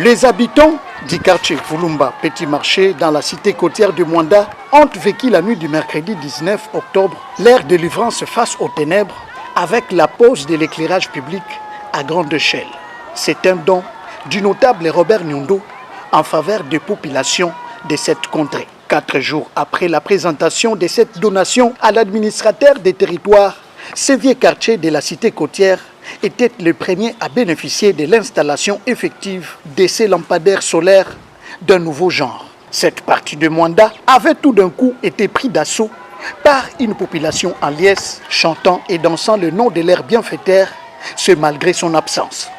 Les habitants du quartier Vulumba, petit marché dans la cité côtière de Mwanda, ont vécu la nuit du mercredi 19 octobre leur délivrance face aux ténèbres avec la pose de l'éclairage public à grande échelle. C'est un don du notable Robert Nyundo en faveur des populations de cette contrée. 4 jours après la présentation de cette donation à l'administrateur des territoires, ce vieux quartier de la cité côtière était le premier à bénéficier de l'installation effective de ces lampadaires solaires d'un nouveau genre. Cette partie de Mwanda avait tout d'un coup été pris d'assaut par une population en liesse, chantant et dansant le nom de leur bienfaiteur, ce malgré son absence.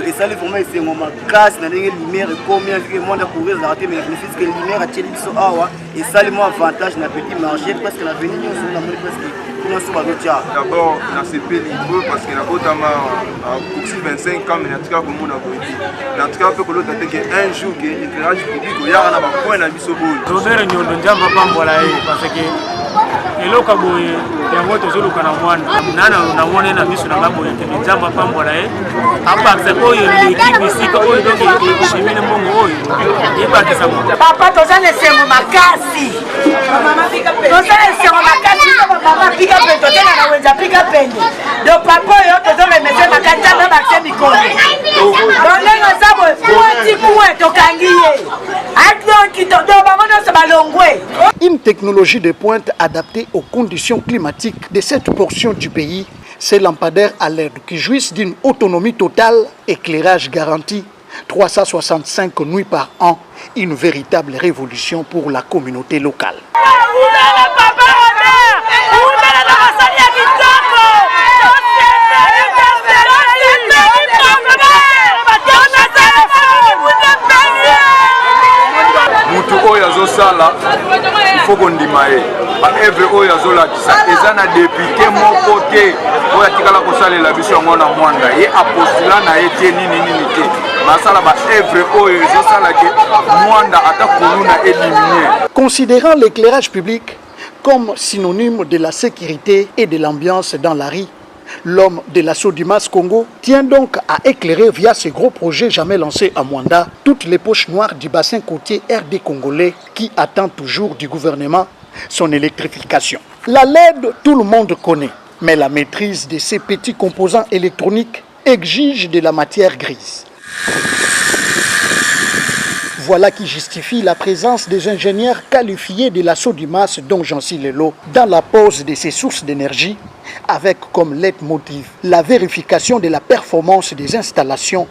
Et ça, les formats, c'est mon casse, la lumière, combien de monde a couru, mais le fils que la lumière a tiré sur Awa, et ça, les avantage dans le petit marché, parce que l'avenir, nous sommes d'abord, dans ce pays libre, parce que la Otama a poursuivi 25 ans, mais en tout cas, comme on a dit, en tout cas, peu que l'autre a dit qu'un jour, l'éclairage public, il y a un point à Bissobol. Robert Nyondo Njamba Pambola, parce que eloka boye yango tozoluka na mwana nana na mwana na biso na ngaboye ke Njamba Pambola apakisa oyo l'équipe bisika oyo donc ekimine mbongo oyo ebakisa papa tozana esengo makasi tozana esengo makasi mama pika pendo tena na wenza pika pendo do papa oyo tozana mese makasi na bakse mikolo donengo zabo puati puwe tokangiye adonki to do bamono se balongwe. Une technologie de pointe adaptée aux conditions climatiques de cette portion du pays, ces lampadaires à LED qui jouissent d'une autonomie totale, éclairage garanti, 365 nuits par an, une véritable révolution pour la communauté locale. Il faut qu'on dise que oyo azolakisa eza na député moko te oyo atikala kosalela biso yango na Mwanda ye apostula na ye te nini te masala ba evre oyo ezosala ke Mwanda ata koluna éliminer. Considérant l'éclairage public comme synonyme de la sécurité et de l'ambiance dans la rue, l'homme de la Sodimas Congo tient donc à éclairer via ce gros projet jamais lancé à Mwanda toutes les poches noires du bassin côtier RD congolais qui attend toujours du gouvernement son électrification. La LED, tout le monde connaît, mais la maîtrise de ces petits composants électroniques exige de la matière grise. Voilà qui justifie la présence des ingénieurs qualifiés de la Sodimas dont Jancy Lelo dans la pose de ces sources d'énergie avec comme leitmotiv la vérification de la performance des installations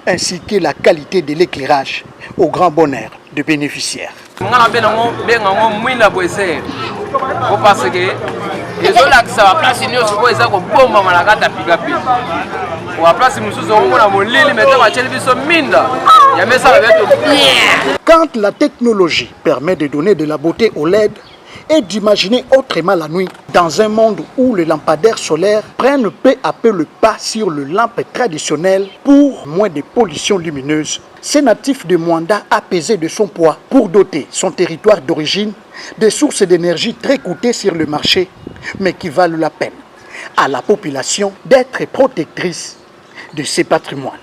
ainsi que la qualité de l'éclairage au grand bonheur des bénéficiaires. Quand la technologie permet de donner de la beauté au LED et d'imaginer autrement la nuit, dans un monde où les lampadaires solaires prennent peu à peu le pas sur le lampe traditionnel pour moins de pollution lumineuse, ce natif de Mwanda a pesé de son poids pour doter son territoire d'origine de sources d'énergie très coûtées sur le marché, mais qui valent la peine à la population d'être protectrice de ses patrimoines.